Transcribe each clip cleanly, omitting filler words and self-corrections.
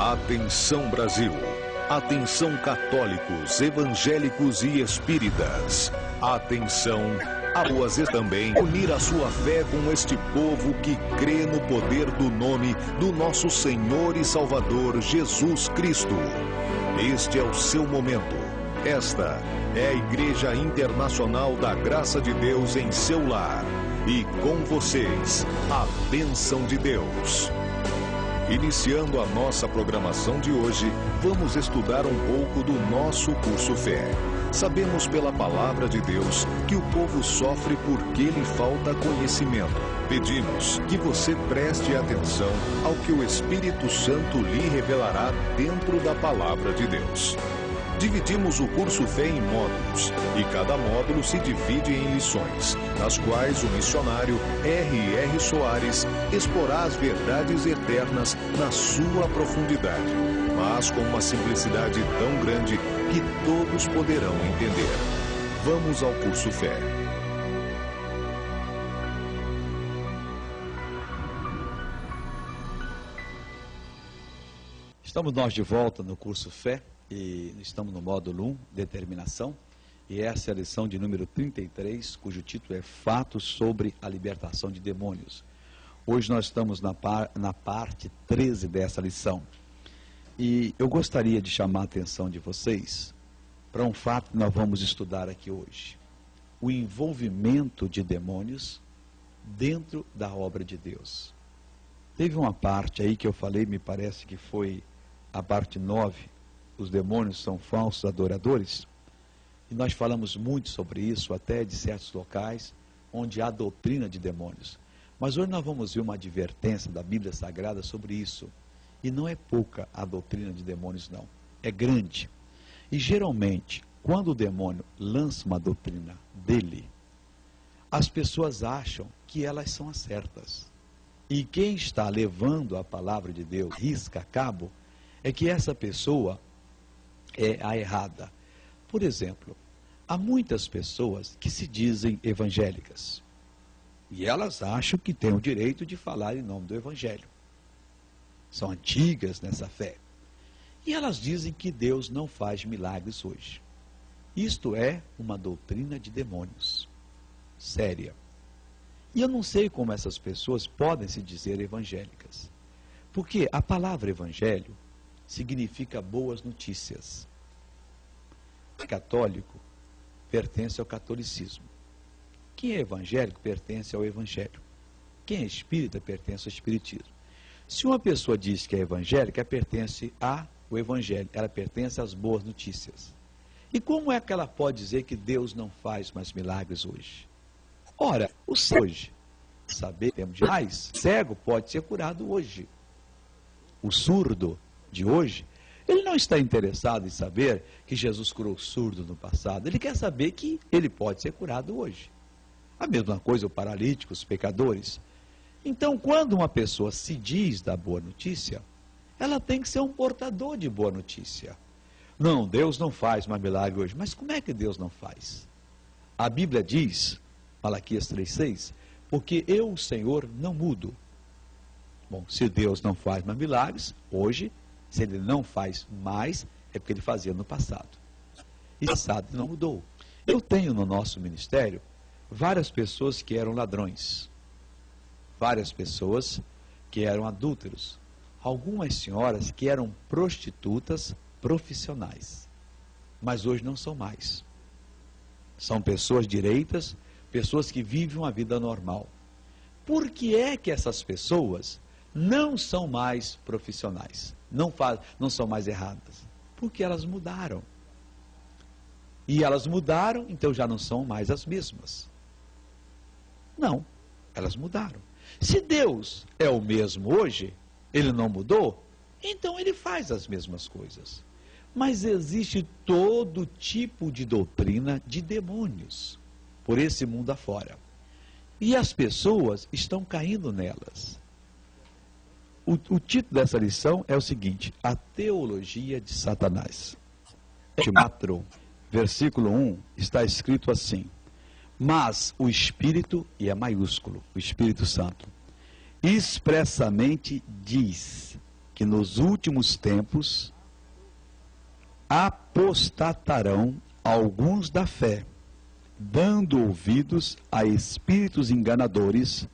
Atenção Brasil, atenção católicos, evangélicos e espíritas, atenção a você também unir a sua fé com este povo que crê no poder do nome do nosso Senhor e Salvador Jesus Cristo. Este é o seu momento. Esta é a Igreja Internacional da Graça de Deus em seu lar. E com vocês, a bênção de Deus. Iniciando a nossa programação de hoje, vamos estudar um pouco do nosso curso Fé. Sabemos pela palavra de Deus que o povo sofre porque lhe falta conhecimento. Pedimos que você preste atenção ao que o Espírito Santo lhe revelará dentro da palavra de Deus. Dividimos o curso Fé em módulos, e cada módulo se divide em lições, nas quais o missionário R.R. Soares exporá as verdades eternas na sua profundidade, mas com uma simplicidade tão grande que todos poderão entender. Vamos ao curso Fé. Estamos nós de volta no curso Fé. E estamos no módulo 1, Determinação, e essa é a lição de número 33, cujo título é Fatos sobre a Libertação de Demônios. Hoje nós estamos na parte 13 dessa lição. E eu gostaria de chamar a atenção de vocês para um fato que nós vamos estudar aqui hoje. O envolvimento de demônios dentro da obra de Deus. Teve uma parte aí que eu falei, me parece que foi a parte 9, os demônios são falsos adoradores, e nós falamos muito sobre isso, até de certos locais onde há doutrina de demônios. Mas hoje nós vamos ver uma advertência da Bíblia Sagrada sobre isso, e não é pouca a doutrina de demônios não, é grande. E geralmente, quando o demônio lança uma doutrina dele, as pessoas acham que elas são as certas, e quem está levando a palavra de Deus risca a cabo, é que essa pessoa é a errada. Por exemplo, há muitas pessoas que se dizem evangélicas, e elas acham que têm o direito de falar em nome do Evangelho. São antigas nessa fé. E elas dizem que Deus não faz milagres hoje. Isto é uma doutrina de demônios. Séria. E eu não sei como essas pessoas podem se dizer evangélicas. Porque a palavra evangelho significa boas notícias. O católico pertence ao catolicismo. Quem é evangélico pertence ao evangelho. Quem é espírita pertence ao espiritismo. Se uma pessoa diz que é evangélica, ela pertence ao evangelho, ela pertence às boas notícias. E como é que ela pode dizer que Deus não faz mais milagres hoje? Ora, o cego hoje, saber temos demais, cego pode ser curado hoje. O surdo de hoje, ele não está interessado em saber que Jesus curou o surdo no passado. Ele quer saber que ele pode ser curado hoje. A mesma coisa o paralítico, os pecadores. Então, quando uma pessoa se diz da boa notícia, ela tem que ser um portador de boa notícia. Não, Deus não faz mais milagre hoje. Mas como é que Deus não faz? A Bíblia diz, Malaquias 3,6, porque eu, o Senhor, não mudo. Bom, se Deus não faz mais milagres, hoje, se ele não faz mais, é porque ele fazia no passado. E o passado não mudou. Eu tenho no nosso ministério várias pessoas que eram ladrões, várias pessoas que eram adúlteros, algumas senhoras que eram prostitutas profissionais, mas hoje não são mais. São pessoas direitas, pessoas que vivem uma vida normal. Por que é que essas pessoas não são mais profissionais? Não são mais erradas, porque elas mudaram. E elas mudaram, então já não são mais as mesmas. Não, elas mudaram. Se Deus é o mesmo hoje, ele não mudou, então ele faz as mesmas coisas. Mas existe todo tipo de doutrina de demônios por esse mundo afora. E as pessoas estão caindo nelas. O título dessa lição é o seguinte: a teologia de Satanás. 4, versículo 1, está escrito assim: mas o Espírito, e é maiúsculo, o Espírito Santo, expressamente diz que nos últimos tempos apostatarão alguns da fé, dando ouvidos a espíritos enganadores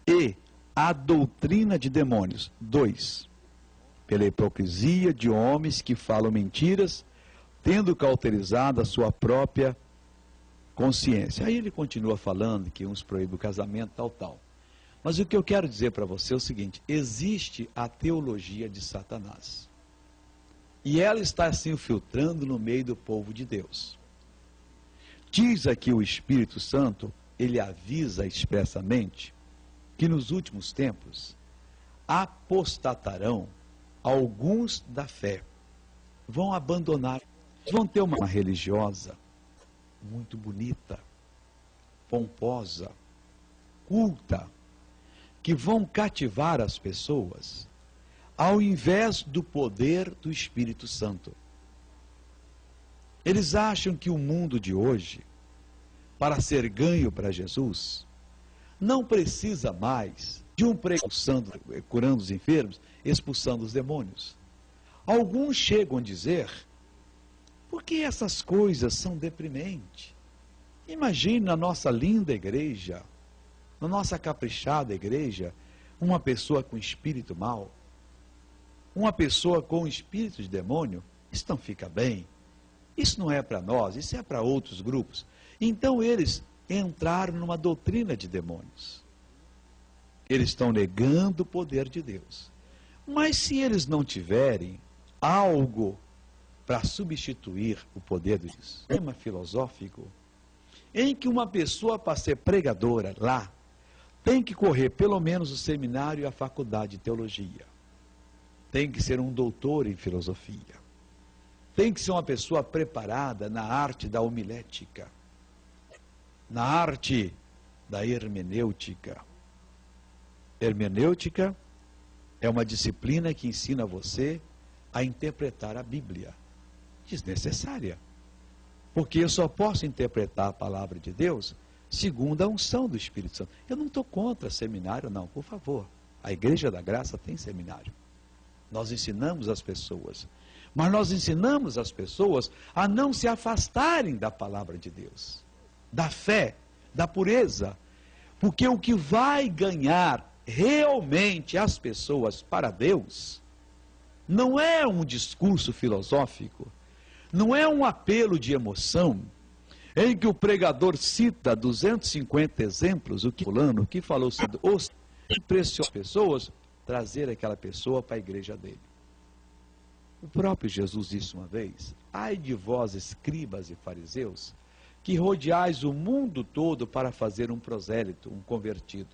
e a doutrina de demônios. 2. Pela hipocrisia de homens que falam mentiras, tendo cauterizado a sua própria consciência. Aí ele continua falando que uns proíbem o casamento, tal. Mas o que eu quero dizer para você é o seguinte: existe a teologia de Satanás. E ela está se infiltrando no meio do povo de Deus. Diz aqui o Espírito Santo, ele avisa expressamente que nos últimos tempos apostatarão alguns da fé, vão abandonar, vão ter uma religiosa muito bonita, pomposa, culta, que vão cativar as pessoas, ao invés do poder do Espírito Santo. Eles acham que o mundo de hoje, para ser ganho para Jesus, não precisa mais de um precursando, curando os enfermos, expulsando os demônios. Alguns chegam a dizer: por que essas coisas são deprimentes? Imagine na nossa linda igreja, na nossa caprichada igreja, uma pessoa com espírito mau, uma pessoa com espírito de demônio. Isso não fica bem. Isso não é para nós, isso é para outros grupos. Então eles entraram numa doutrina de demônios. Eles estão negando o poder de Deus. Mas se eles não tiverem algo para substituir o poder do sistema filosófico, em que uma pessoa, para ser pregadora lá, tem que correr pelo menos o seminário e a faculdade de teologia. Tem que ser um doutor em filosofia. Tem que ser uma pessoa preparada na arte da homilética, na arte da hermenêutica. Hermenêutica é uma disciplina que ensina você a interpretar a Bíblia. Desnecessária. Porque eu só posso interpretar a palavra de Deus segundo a unção do Espírito Santo. Eu não estou contra seminário, não, por favor. A Igreja da Graça tem seminário. Nós ensinamos as pessoas. Mas nós ensinamos as pessoas a não se afastarem da palavra de Deus, da fé, da pureza. Porque o que vai ganhar realmente as pessoas para Deus não é um discurso filosófico, não é um apelo de emoção, em que o pregador cita 250 exemplos, o que fulano, o que falou, os impressionou as pessoas, trazer aquela pessoa para a igreja dele. O próprio Jesus disse uma vez: ai de vós, escribas e fariseus, que rodeais o mundo todo para fazer um prosélito, um convertido.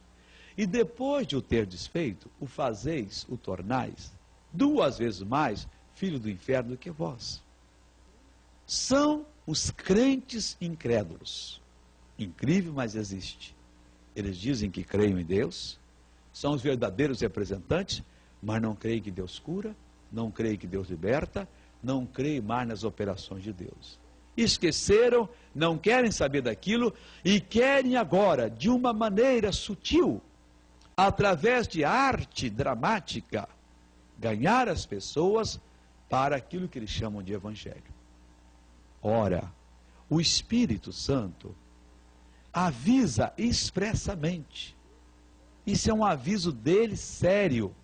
E depois de o ter desfeito, o fazeis, o tornais, 2 vezes mais filho do inferno do que vós. São os crentes incrédulos. Incrível, mas existe. Eles dizem que creem em Deus, são os verdadeiros representantes, mas não creem que Deus cura, não creem que Deus liberta, não creem mais nas operações de Deus. Esqueceram, não querem saber daquilo e querem agora, de uma maneira sutil, através de arte dramática, ganhar as pessoas para aquilo que eles chamam de evangelho. Ora, o Espírito Santo avisa expressamente, isso é um aviso dele sério,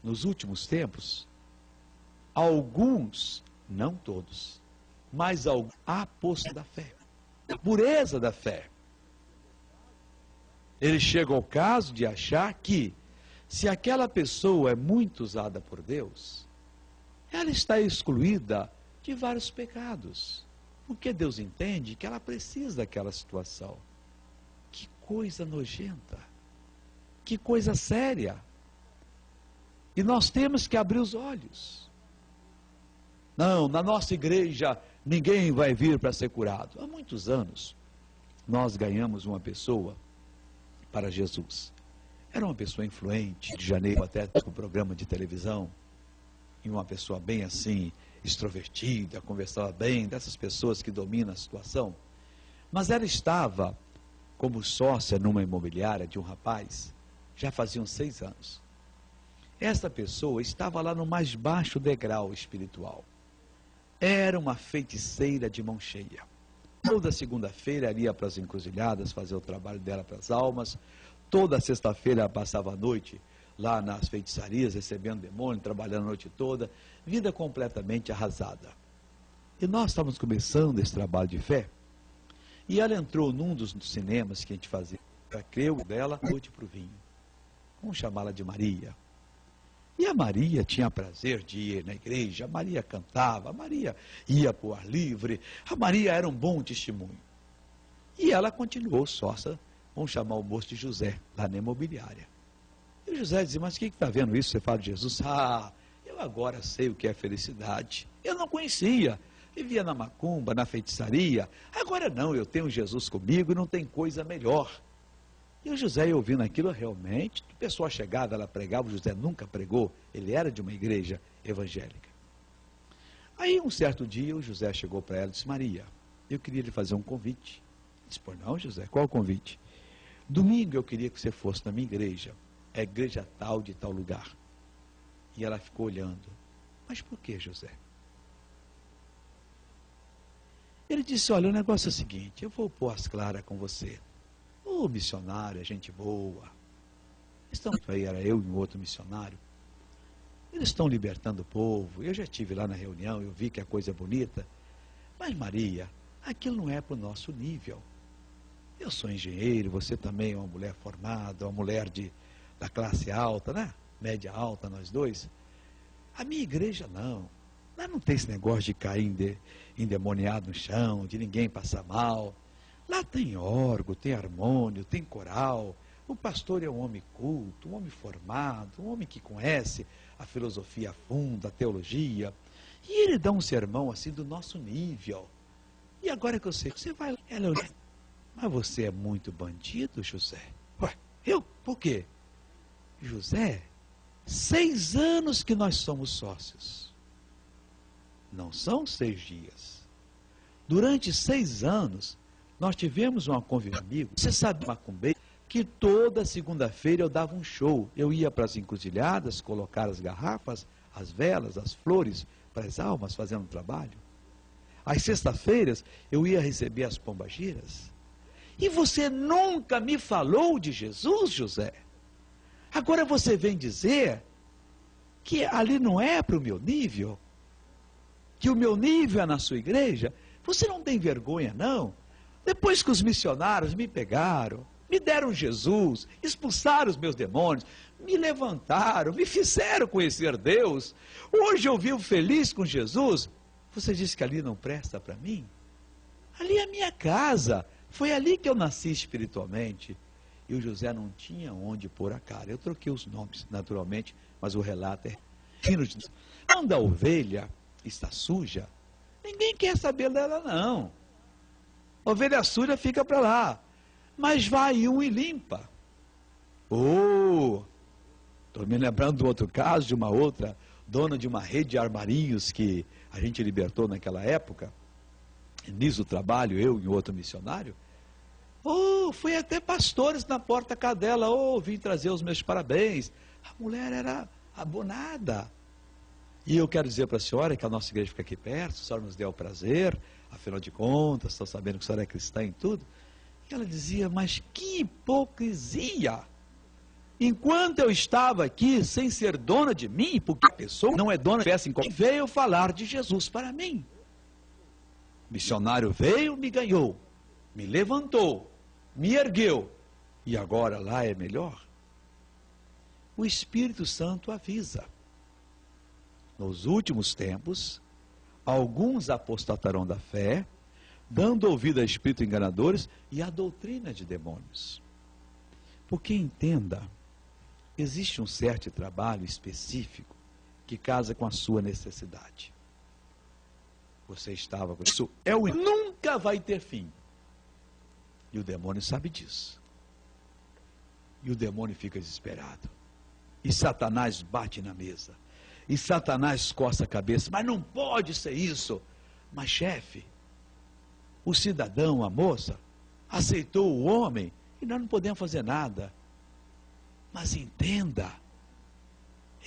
nos últimos tempos, alguns, não todos, mas alguns, a aposta da fé, a pureza da fé. Ele chega ao caso de achar que, se aquela pessoa é muito usada por Deus, ela está excluída de vários pecados, porque Deus entende que ela precisa daquela situação. Que coisa nojenta, que coisa séria. E nós temos que abrir os olhos. Não, na nossa igreja ninguém vai vir para ser curado. Há muitos anos nós ganhamos uma pessoa para Jesus. Era uma pessoa influente, de Janeiro até com programa de televisão, e uma pessoa bem assim, extrovertida, conversava bem, dessas pessoas que dominam a situação. Mas ela estava como sócia numa imobiliária de um rapaz, já faziam 6 anos. Essa pessoa estava lá no mais baixo degrau espiritual. Era uma feiticeira de mão cheia. Toda segunda-feira ela ia para as encruzilhadas fazer o trabalho dela para as almas. Toda sexta-feira ela passava a noite lá nas feitiçarias, recebendo demônio, trabalhando a noite toda, vida completamente arrasada. E nós estávamos começando esse trabalho de fé, e ela entrou num dos cinemas que a gente fazia, creu dela, noite para o vinho. Vamos chamá-la de Maria. E a Maria tinha prazer de ir na igreja, a Maria cantava, a Maria ia para o ar livre, a Maria era um bom testemunho. E ela continuou sócia, vamos chamar o moço de José, lá na imobiliária. E o José dizia, mas o que está vendo isso? Você fala de Jesus? Ah, eu agora sei o que é felicidade. Eu não conhecia, vivia na macumba, na feitiçaria. Agora não, eu tenho Jesus comigo e não tem coisa melhor. E o José, ouvindo aquilo, realmente, a pessoa chegava, ela pregava, o José nunca pregou, ele era de uma igreja evangélica. Aí, um certo dia, o José chegou para ela e disse, Maria, eu queria lhe fazer um convite. Ele disse, pois não, José, qual o convite? Domingo eu queria que você fosse na minha igreja, a igreja tal de tal lugar. E ela ficou olhando, mas por que, José? Ele disse, olha, o negócio é o seguinte, eu vou pôr as claras com você. O missionário é gente boa. Estamos aí, era eu e um outro missionário. Eles estão libertando o povo. Eu já estive lá na reunião, eu vi que a coisa é bonita. Mas Maria, aquilo não é para o nosso nível. Eu sou engenheiro, você também é uma mulher formada, uma mulher da classe alta, né? Média alta, nós dois. A minha igreja não. Lá não tem esse negócio de cair endemoniado no chão, de ninguém passar mal. Lá tem órgão, tem harmônio, tem coral. O pastor é um homem culto, um homem formado, um homem que conhece a filosofia a fundo, a teologia. E ele dá um sermão assim do nosso nível. E agora que eu sei, você vai lá. Ela olha, mas você é muito bandido, José? Ué, eu? Por quê? José, 6 anos que nós somos sócios. Não são 6 dias. Durante 6 anos, nós tivemos uma convivência amigo. Você sabe, macumbeiro, que toda segunda-feira eu dava um show. Eu ia para as encruzilhadas, colocar as garrafas, as velas, as flores para as almas, fazendo trabalho. Às sextas-feiras, eu ia receber as pombagiras. E você nunca me falou de Jesus, José? Agora você vem dizer que ali não é para o meu nível? Que o meu nível é na sua igreja? Você não tem vergonha, não? Depois que os missionários me pegaram, me deram Jesus, expulsaram os meus demônios, me levantaram, me fizeram conhecer Deus, hoje eu vivo feliz com Jesus, você diz que ali não presta para mim? Ali é a minha casa, foi ali que eu nasci espiritualmente. E o José não tinha onde pôr a cara. Eu troquei os nomes, naturalmente, mas o relato é... Quando a ovelha está suja, ninguém quer saber dela, não. Ovelha suja fica para lá. Mas vai um e limpa. Estou me lembrando de outro caso, de uma outra dona de uma rede de armarinhos que a gente libertou naquela época. Nisso trabalho, eu e outro missionário. Fui até pastores na porta dela. Vim trazer os meus parabéns. A mulher era abonada. E eu quero dizer para a senhora que a nossa igreja fica aqui perto, a senhora nos deu o prazer, afinal de contas, estou sabendo que a senhora é cristã em tudo. E ela dizia, mas que hipocrisia! Enquanto eu estava aqui, sem ser dona de mim, porque a pessoa não é dona de festa, veio falar de Jesus para mim. O missionário veio, me ganhou, me levantou, me ergueu, e agora lá é melhor? O Espírito Santo avisa. Nos últimos tempos, alguns apostatarão da fé, dando ouvido a espíritos enganadores e à doutrina de demônios. Porque entenda, existe um certo trabalho específico que casa com a sua necessidade. Você estava com isso, nunca vai ter fim. E o demônio sabe disso. E o demônio fica desesperado. E Satanás bate na mesa. E Satanás coça a cabeça, mas não pode ser isso. Mas chefe, o cidadão, a moça, aceitou o homem e nós não podemos fazer nada. Mas entenda,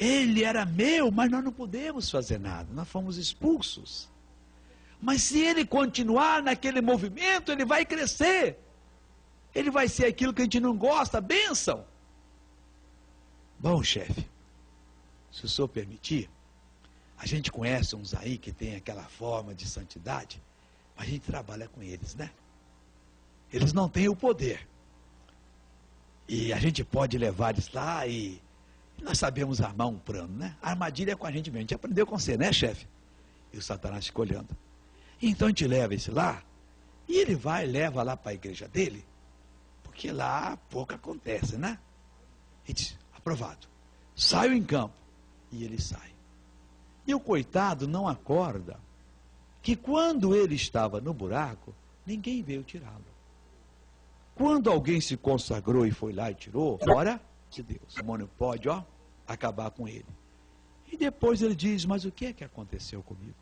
Ele era meu, mas nós não podemos fazer nada, nós fomos expulsos. Mas se ele continuar naquele movimento, ele vai crescer. Ele vai ser aquilo que a gente não gosta, bênção. Bom, chefe, se o senhor permitir, a gente conhece uns aí que tem aquela forma de santidade, mas a gente trabalha com eles, né? Eles não têm o poder. E a gente pode levar eles lá e nós sabemos armar um plano, né? A armadilha é com a gente mesmo. A gente aprendeu com você, né, chefe? E o Satanás fica olhando. Então a gente leva esse lá, e ele vai e leva lá para a igreja dele, porque lá pouco acontece, né? E diz, aprovado. Saio em campo. E ele sai. E o coitado não acorda que quando ele estava no buraco, ninguém veio tirá-lo. Quando alguém se consagrou e foi lá e tirou, fora de Deus. O demônio pode, acabar com ele. E depois ele diz, mas o que é que aconteceu comigo?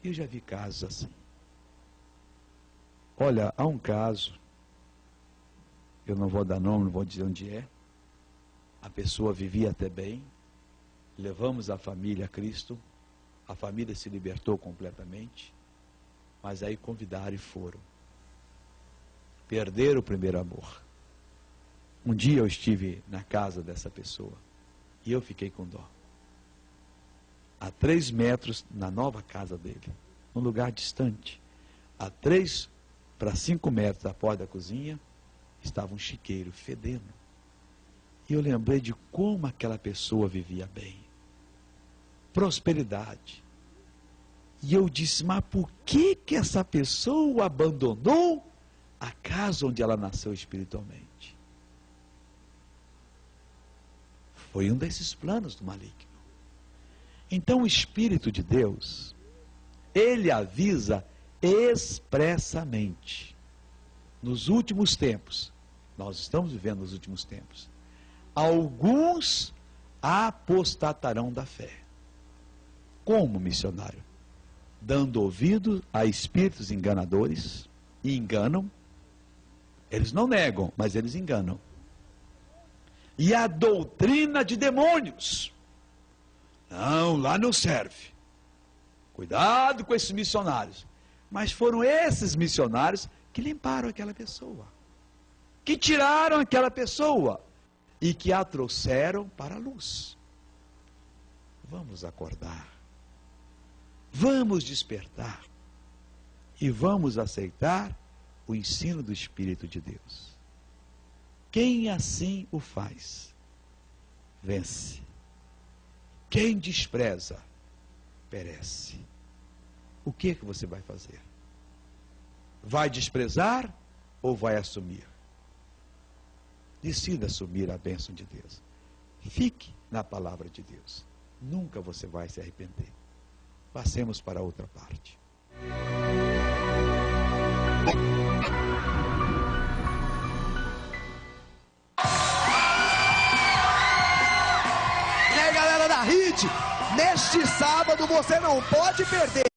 Eu já vi casos assim. Olha, há um caso, eu não vou dar nome, não vou dizer onde é. A pessoa vivia até bem, levamos a família a Cristo, a família se libertou completamente, mas aí convidaram e foram. Perderam o primeiro amor. Um dia eu estive na casa dessa pessoa e eu fiquei com dó. A 3 metros na nova casa dele, num lugar distante, a 3 para 5 metros da porta da cozinha, estava um chiqueiro fedendo. E eu lembrei de como aquela pessoa vivia bem. Prosperidade. E eu disse, mas por que essa pessoa abandonou a casa onde ela nasceu espiritualmente? Foi um desses planos do maligno. Então o Espírito de Deus, ele avisa expressamente. Nos últimos tempos, nós estamos vivendo nos últimos tempos, alguns apostatarão da fé. Como, missionário? Dando ouvido a espíritos enganadores, e enganam. Eles não negam, mas eles enganam. E a doutrina de demônios. Não, lá não serve. Cuidado com esses missionários. Mas foram esses missionários que limparam aquela pessoa, que tiraram aquela pessoa e que a trouxeram para a luz. Vamos acordar, vamos despertar e vamos aceitar o ensino do Espírito de Deus. Quem assim o faz, vence. Quem despreza, perece. O que você vai fazer? Vai desprezar ou vai assumir? Decida assumir a bênção de Deus. Fique na palavra de Deus. Nunca você vai se arrepender. Passemos para outra parte. E aí, galera da HIT, neste sábado você não pode perder.